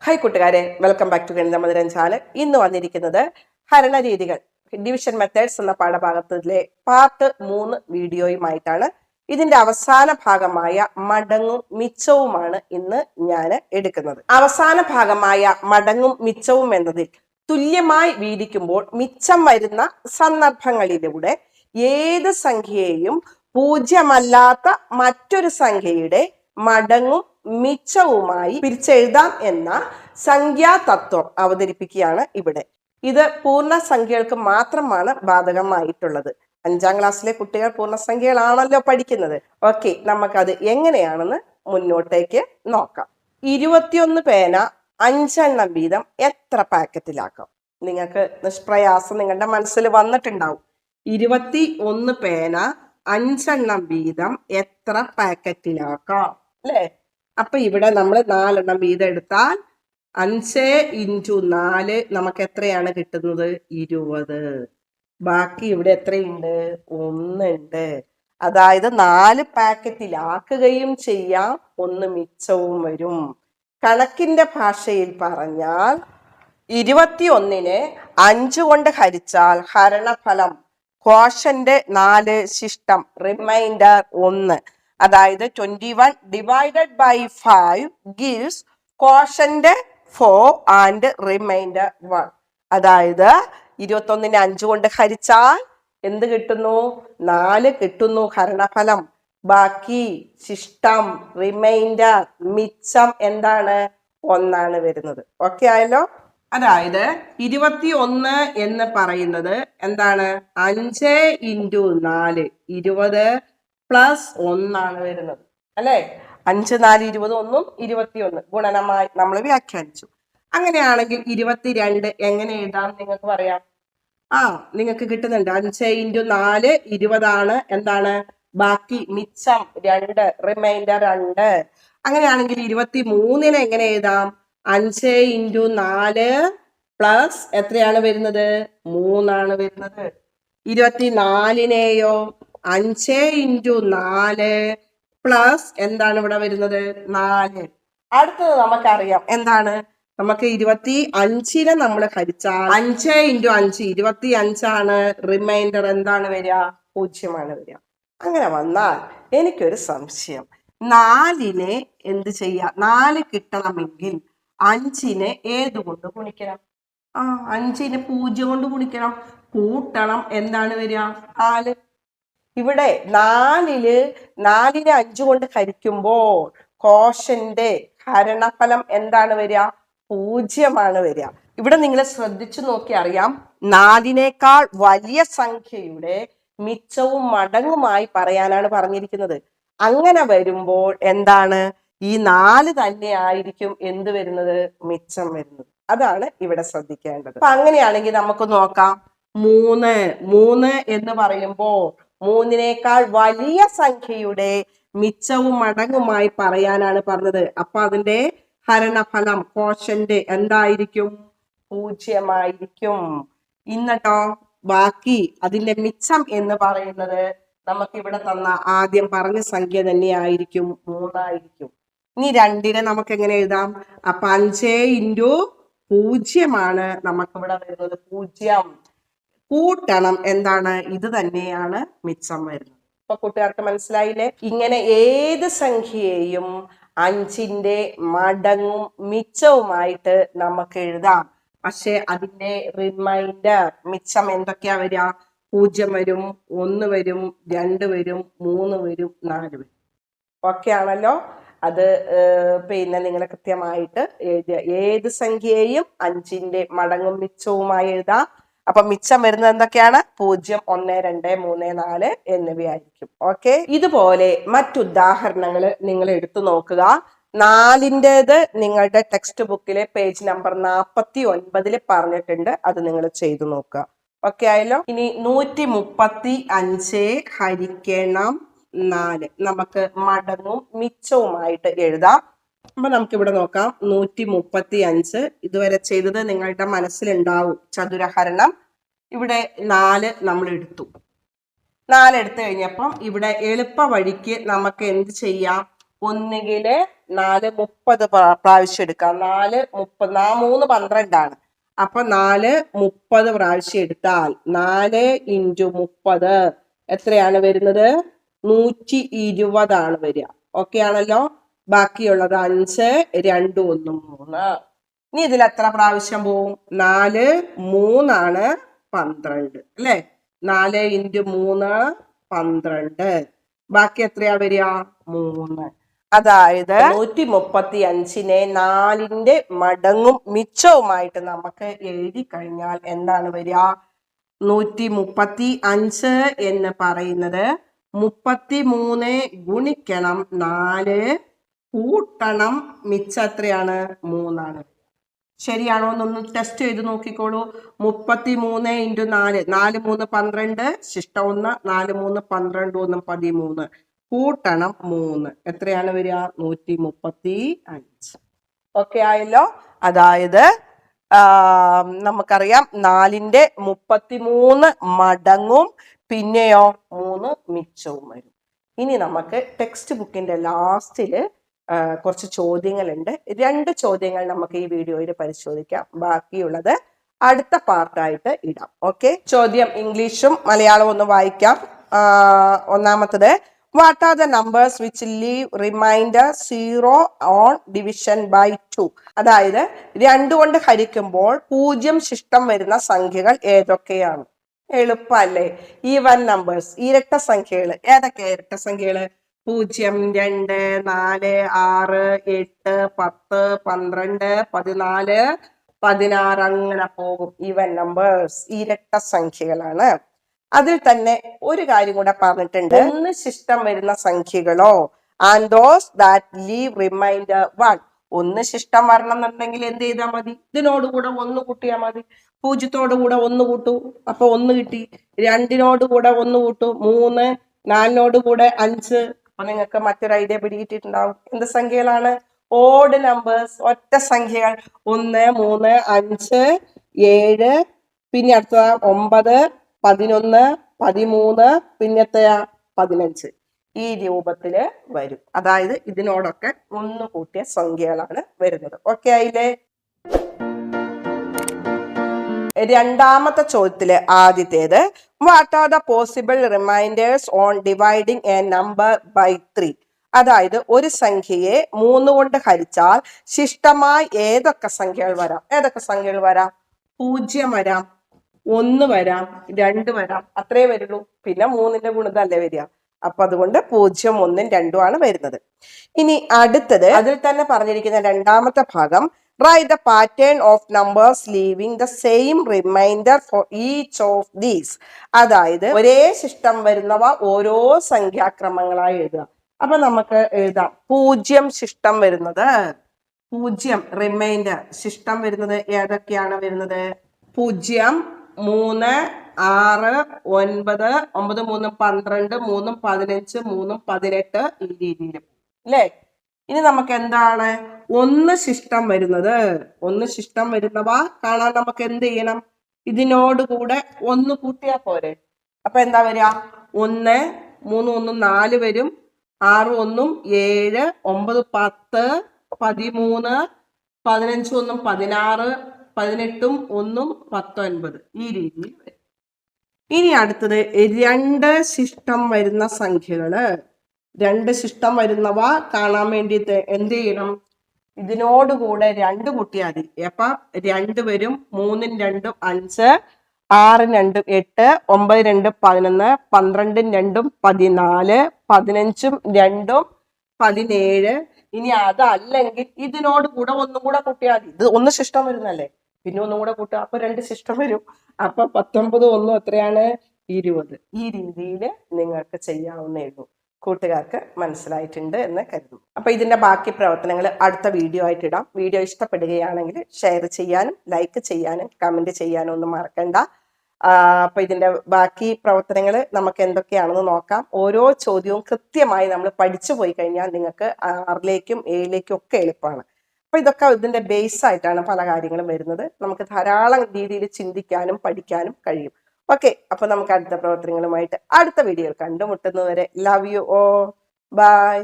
Hi കൂട്ടുകാരെ, welcome back to ഗണിത മധുരം ചാനൽ. ഇന്ന് വന്നിരിക്കുന്നത് ഹരണരീതികൾ ഡിവിഷൻ മെത്തേഡ്സ് എന്ന പാഠഭാഗത്തിലെ പാർട്ട് 3 വീഡിയോയുമായിട്ടാണ്. ഇതിന്റെ അവസാന ഭാഗമായ മടങ്ങും മിച്ചവുമാണ് ഇന്ന് ഞാൻ എടുക്കുന്നത്. അവസാന ഭാഗമായ മടങ്ങും മിച്ചവും എന്നതിൽ തുല്യമായി വീതിക്കുമ്പോൾ മിച്ചം വരുന്ന സന്ദർഭങ്ങളിലൂടെ ഏത് സംഖ്യയെയും പൂജ്യമല്ലാത്ത മറ്റൊരു സംഖ്യയുടെ മടങ്ങും മിച്ചവുമായി പിരിച്ചെഴുതാം എന്ന സംഖ്യാതത്വം അവതരിപ്പിക്കുകയാണ് ഇവിടെ. ഇത് പൂർണ്ണസംഖ്യകൾക്ക് മാത്രമാണ് ബാധകമായിട്ടുള്ളത്. 5ാം ക്ലാസ്സിലെ കുട്ടികൾ പൂർണ്ണസംഖ്യകളാണല്ലോ പഠിക്കുന്നത്. ഓക്കെ, നമുക്കത് എങ്ങനെയാണെന്ന് മുന്നോട്ടേക്ക് നോക്കാം. 21 പേന 5 എണ്ണം വീതം എത്ര പാക്കറ്റിലാക്കാം? നിങ്ങൾക്ക് നിഷ്പ്രയാസം നിങ്ങളുടെ മനസ്സിൽ വന്നിട്ടുണ്ടാവും. 21 പേന 5 എണ്ണം വീതം എത്ര പാക്കറ്റിലാക്കാം അല്ലേ? അപ്പൊ ഇവിടെ നമ്മൾ 4 എണ്ണം വീതം എടുത്താൽ 5 × 4 നമുക്ക് എത്രയാണ് കിട്ടുന്നത്? 20. ബാക്കി ഇവിടെ എത്രയുണ്ട്? 1 ഉണ്ട്. അതായത് 4 പാക്കറ്റിലാക്കുകയും ചെയ്യാം, 1 മിച്ചവും വരും. കണക്കിന്റെ ഭാഷയിൽ പറഞ്ഞാൽ 21നെ 5 കൊണ്ട് ഹരിച്ചാൽ ഹരണഫലം ക്വോഷ്യന്റ് 4 ശിഷ്ടം റിമൈൻഡർ 1. അതായത് 21 divided by 5 gives quotient 4 and remainder 1. അതായത് 21നെ 5 കൊണ്ട് ഹരിച്ചാൽ എന്ത് കിട്ടുന്നു? 4 കിട്ടുന്നു ഹരണഫലം. ബാക്കി ശിഷ്ടം റിമൈൻഡർ മിച്ചം എന്താണ്? 1 വരുന്നത്. ഓക്കെ ആയല്ലോ? അതായത് 21 എന്ന് പറയുന്നത് എന്താണ്? 5 × 4 20 പ്ലസ് 1 വരുന്നത് അല്ലെ? 5 4 20 1 21 ഗുണനമായി നമ്മൾ വ്യാഖ്യാനിച്ചു. അങ്ങനെയാണെങ്കിൽ 22 എങ്ങനെ എഴുതാം നിങ്ങൾക്ക് പറയാം? നിങ്ങൾക്ക് കിട്ടുന്നുണ്ട്. 5 × 4 20 എന്താണ്? ബാക്കി മിച്ചം 2 റിമൈൻഡർ 2. അങ്ങനെയാണെങ്കിൽ 23നെ എങ്ങനെ എഴുതാം? 5 × 4 പ്ലസ് എത്രയാണ് വരുന്നത്? 3 വരുന്നത്. 24നെയോ 5 × 4 പ്ലസ് എന്താണ് ഇവിടെ വരുന്നത്? 4. അടുത്തത് നമുക്കറിയാം എന്താണ്? നമുക്ക് 25നെ നമ്മൾ ഹരിച്ചാൽ 5 × 5 25 റിമൈൻഡർ എന്താണ് വരിക? 0 വരിക. അങ്ങനെ വന്നാൽ എനിക്കൊരു സംശയം. 4നെ എന്ത് ചെയ്യാം? 4 കിട്ടണമെങ്കിൽ 5നെ ഏതുകൊണ്ട് ഗുണിക്കണം? 5നെ 0 കൊണ്ട് ഗുണിക്കണം. കൂട്ടണം. എന്താണ് വരിക? 4. ഇവിടെ 4നെ 5 കൊണ്ട് ഹരിക്കുമ്പോൾ കോഷ്യന്റെ ഹരണഫലം എന്താണ് വരിക? 0 വരിക. ഇവിടെ നിങ്ങൾ ശ്രദ്ധിച്ചു നോക്കി അറിയാം, 4നേക്കാൾ വലിയ സംഖ്യയുടെ മിച്ചവും മടങ്ങുമായി പറയാനാണ് പറഞ്ഞിരിക്കുന്നത്. അങ്ങനെ വരുമ്പോൾ എന്താണ്? ഈ 4 തന്നെ ആയിരിക്കും എന്ത് വരുന്നത്? മിച്ചം വരുന്നത്. അതാണ് ഇവിടെ ശ്രദ്ധിക്കേണ്ടത്. അപ്പൊ അങ്ങനെയാണെങ്കിൽ നമുക്ക് നോക്കാം. 3 എന്ന് പറയുമ്പോൾ 3നേക്കാൾ വലിയ സംഖ്യയുടെ മിച്ചവും മടങ്ങുമായി പറയാനാണ് പറഞ്ഞത്. അപ്പൊ അതിന്റെ ഹരണഫലം കോഷ്യന്റ് എന്തായിരിക്കും? 0 ഇന്നട്ടോ ബാക്കി അതിന്റെ മിച്ചം എന്ന് പറയുന്നത് നമുക്ക് ഇവിടെ തന്ന ആദ്യം പറഞ്ഞ സംഖ്യ തന്നെയായിരിക്കും, 3. ഇനി 2നെ നമുക്ക് എങ്ങനെ എഴുതാം? അപ്പൊ 5 × 0 നമുക്കിവിടെ വരുന്നത് 0. കൂട്ടണം. എന്താണ്? ഇത് തന്നെയാണ് മിച്ചം വരുന്നത്. അപ്പൊ കൂട്ടുകാർക്ക് മനസ്സിലായില്ലേ? ഇങ്ങനെ ഏത് സംഖ്യയെയും 5ന്റെ മടങ്ങും മിച്ചവുമായിട്ട് നമുക്ക് എഴുതാം. പക്ഷെ അതിന്റെ റിമൈൻഡർ മിച്ചം എന്തൊക്കെയാ വരിക? 0 വരും, 1 വരും, 2 വരും, 3 വരും, 4 വരും. ഓക്കെ ആണല്ലോ? അത് പിന്നെ നിങ്ങൾ കൃത്യമായിട്ട് എഴുതിയ ഏത് സംഖ്യയെയും 5ന്റെ മടങ്ങും മിച്ചവുമായി എഴുതാം. അപ്പൊ മിച്ചം വരുന്നത് എന്തൊക്കെയാണ്? 0, 1, 2, 3, 4 എന്നിവയായിരിക്കും. ഓക്കെ, ഇതുപോലെ മറ്റുദാഹരണങ്ങൾ നിങ്ങൾ എടുത്തു നോക്കുക. 4ൻ്റെത് നിങ്ങളുടെ ടെക്സ്റ്റ് ബുക്കിലെ പേജ് നമ്പർ 49 പറഞ്ഞിട്ടുണ്ട്. അത് നിങ്ങൾ ചെയ്തു നോക്കുക. ഓക്കെ ആയല്ലോ? ഇനി 135 ഹരിക്കണം 4 നമുക്ക് മടങ്ങും മിച്ചവുമായിട്ട് എഴുതാം. അപ്പൊ നമുക്ക് ഇവിടെ നോക്കാം. 135 ഇതുവരെ ചെയ്തത് നിങ്ങളുടെ മനസ്സിലുണ്ടാവും. ചതുരഹരണം ഇവിടെ 4 നമ്മൾ എടുത്തു. 4 എടുത്തു കഴിഞ്ഞപ്പം ഇവിടെ എളുപ്പ വഴിക്ക് നമുക്ക് എന്ത് ചെയ്യാം? ഒന്നുകില് 4 30 പ്രാവശ്യം എടുക്കാം. 4 30 3 12 അപ്പൊ 4 30 പ്രാവശ്യം എടുത്താൽ 4 × 30 എത്രയാണ് വരുന്നത്? 120 വരിക. ഓക്കെ ആണല്ലോ. ബാക്കിയുള്ളത് 5 2 1 3. ഇനി ഇതിൽ എത്ര പ്രാവശ്യം പോവും? 4 3 12 അല്ലെ? 4 × 3 12. ബാക്കി എത്രയാ വരിക? 3. അതായത് 135നെ 4ന്റെ മടങ്ങും മിച്ചവുമായിട്ട് നമുക്ക് എഴുതി കഴിഞ്ഞാൽ എന്താണ് വരിക? 135 എന്ന് പറയുന്നത് 33 ഗുണിക്കണം 4 കൂട്ടണം മിച്ചം എത്രയാണ്? 3. ശരിയാണോ എന്നൊന്ന് ടെസ്റ്റ് ചെയ്ത് നോക്കിക്കോളൂ. 33 × 4 4 3 12 ശിഷ്ടം 1 4 3 12 1 13 കൂട്ടണം 3 എത്രയാണ് വരിക? 135. ഓക്കെ ആയല്ലോ. അതായത് നമുക്കറിയാം 4ന്റെ 33 മടങ്ങും പിന്നെയോ 3 മിച്ചവും വരും. ഇനി നമുക്ക് ടെക്സ്റ്റ് ബുക്കിന്റെ ലാസ്റ്റില് കുറച്ച് ചോദ്യങ്ങളുണ്ട്. 2 ചോദ്യങ്ങൾ നമുക്ക് ഈ വീഡിയോയിൽ പരിശോധിക്കാം. ബാക്കിയുള്ളത് അടുത്ത പാർട്ടായിട്ട് ഇടാം. ഓക്കെ. ചോദ്യം ഇംഗ്ലീഷും മലയാളവും ഒന്ന് വായിക്കാം. ഒന്നാമത്തത്, what are the numbers which leave remainder 0 on division by 2? അതായത് 2 കൊണ്ട് ഹരിക്കുമ്പോൾ 0 ശിഷ്ടം വരുന്ന സംഖ്യകൾ ഏതൊക്കെയാണ്? എളുപ്പല്ലേ? ഈവൻ നമ്പേഴ്സ്, ഇരട്ട സംഖ്യകൾ. ഏതൊക്കെയാ ഇരട്ട സംഖ്യകള്? 0 2 4 6 8 10 12 14 16 അങ്ങനെ പോകും. ഈവൻ നമ്പേഴ്സ് ഇരട്ട സംഖ്യകളാണ്. അതിൽ തന്നെ ഒരു കാര്യം കൂടെ പറഞ്ഞിട്ടുണ്ട്, 1 ശിഷ്ടം വരുന്ന സംഖ്യകളോ and those that leave remainder 1. 1 ശിഷ്ടം വരണം എന്നുണ്ടെങ്കിൽ എന്ത് ചെയ്താൽ മതി? ഇതിനോട് കൂടെ 1 കൂട്ടിയാൽ മതി. 0 കൂടെ 1 കൂട്ടു, അപ്പൊ 1 കിട്ടി. 2 കൂടെ 1 കൂട്ടു 3, 4 കൂടെ 5. അപ്പൊ നിങ്ങൾക്ക് മറ്റൊരു ഐഡിയ പിടികിട്ടിട്ടുണ്ടാവും. എന്ത് സംഖ്യകളാണ്? ഓഡ് നമ്പേഴ്സ്, ഒറ്റ സംഖ്യകൾ. 1 3 5 7, പിന്നെ അടുത്ത 9 11 13, പിന്നത്തെയാ 15. ഈ രൂപത്തില് വരും. അതായത് ഇതിനോടൊക്കെ 1 കൂട്ടിയ സംഖ്യകളാണ് വരുന്നത്. ഓക്കെ ആയില്ലേ? രണ്ടാമത്തെ ചോദ്യത്തില് ആദ്യത്തേത്, what are the possible remainders on dividing a number by 3? അതായത് ഒരു സംഖ്യയെ 3 കൊണ്ട് ഹരിച്ചാൽ ശിഷ്ടമായി ഏതൊക്കെ സംഖ്യകൾ വരാം? ഏതൊക്കെ സംഖ്യകൾ വരാം? 0 വരാം, 1 വരാം, 2 വരാം. അത്രേ വരുള്ളൂ. പിന്നെ 3ന്റെ ഗുണിതല്ലേ വരിക. അപ്പൊ അതുകൊണ്ട് 0 1 2 ആണ് വരുന്നത്. ഇനി അടുത്തത്, അതിൽ തന്നെ പറഞ്ഞിരിക്കുന്ന രണ്ടാമത്തെ ഭാഗം, write the pattern of numbers leaving the same remainder for each of these. അതായത് ഒരേ ശിഷ്ടം വരുന്നവ ഓരോ സംഖ്യാക്രമങ്ങളായി എഴുതുക. അപ്പൊ നമുക്ക് എഴുതാം 0 ശിഷ്ടം വരുന്നത്, 0 റിമൈൻഡർ ശിഷ്ടം വരുന്നത് ഏതൊക്കെയാണ് വരുന്നത്? 0 3 6 9 9 3 12 3 15 3 18 ഈ രീതിയിൽ അല്ലേ? ഇനി നമുക്ക് എന്താണ് 1 ശിഷ്ടം വരുന്നത്? 1 ശിഷ്ടം വരുന്നവ കാണാൻ നമുക്ക് എന്ത് ചെയ്യണം? ഇതിനോട് കൂടെ 1 കൂട്ടിയാ പോരെ. അപ്പൊ എന്താ വരിക? 1 3 1 4 വരും, 6 1 7 9 10 13 15 1 16 18 1 19 ഈ രീതിയിൽ വരും. ഇനി അടുത്തത് 2 ശിഷ്ടം വരുന്ന സംഖ്യകള്. 2 ശിഷ്ടം വരുന്നവ കാണാൻ വേണ്ടിയിട്ട് എന്ത് ചെയ്യണം? ഇതിനോടുകൂടെ 2 കൂട്ടിയാൽ മതി. അപ്പൊ 2 വരും, 3 2 5 6 2 8 9 2 11 12 2 14 15 2 17. ഇനി അതല്ലെങ്കിൽ ഇതിനോട് കൂടെ 1 കൂടെ കൂട്ടിയാൽ മതി. ഇത് 1 ശിഷ്ടം വരുന്നല്ലേ, പിന്നെ 1 കൂടെ കൂട്ടുക, അപ്പൊ 2 ശിഷ്ടം വരും. അപ്പൊ 19 1 എത്രയാണ്? 20. ഈ രീതിയിൽ നിങ്ങൾക്ക് ചെയ്യാവുന്നേ ഉള്ളൂ. കൂട്ടുകാർക്ക് മനസ്സിലായിട്ടുണ്ട് എന്ന് കരുതുന്നു. അപ്പൊ ഇതിന്റെ ബാക്കി പ്രവർത്തനങ്ങൾ അടുത്ത വീഡിയോ ആയിട്ട് ഇടാം. വീഡിയോ ഇഷ്ടപ്പെടുകയാണെങ്കിൽ ഷെയർ ചെയ്യാനും ലൈക്ക് ചെയ്യാനും കമന്റ് ചെയ്യാനും ഒന്നും മറക്കണ്ട. അപ്പൊ ഇതിന്റെ ബാക്കി പ്രവർത്തനങ്ങൾ നമുക്ക് എന്തൊക്കെയാണെന്ന് നോക്കാം. ഓരോ ചോദ്യവും കൃത്യമായി നമ്മൾ പഠിച്ചു പോയി കഴിഞ്ഞാൽ നിങ്ങൾക്ക് 6ലേക്കും 7ലേക്കും ഒക്കെ എളുപ്പമാണ്. അപ്പൊ ഇതൊക്കെ ഇതിന്റെ ബേസ് ആയിട്ടാണ് പല കാര്യങ്ങളും വരുന്നത്. നമുക്ക് ധാരാളം രീതിയിൽ ചിന്തിക്കാനും പഠിക്കാനും കഴിയും. ഓക്കെ, അപ്പൊ നമുക്ക് അടുത്ത പ്രവർത്തനങ്ങളുമായിട്ട് അടുത്ത വീഡിയോയിൽ കണ്ടുമുട്ടുന്നതുവരെ ലവ് യു ഓ, ബൈ.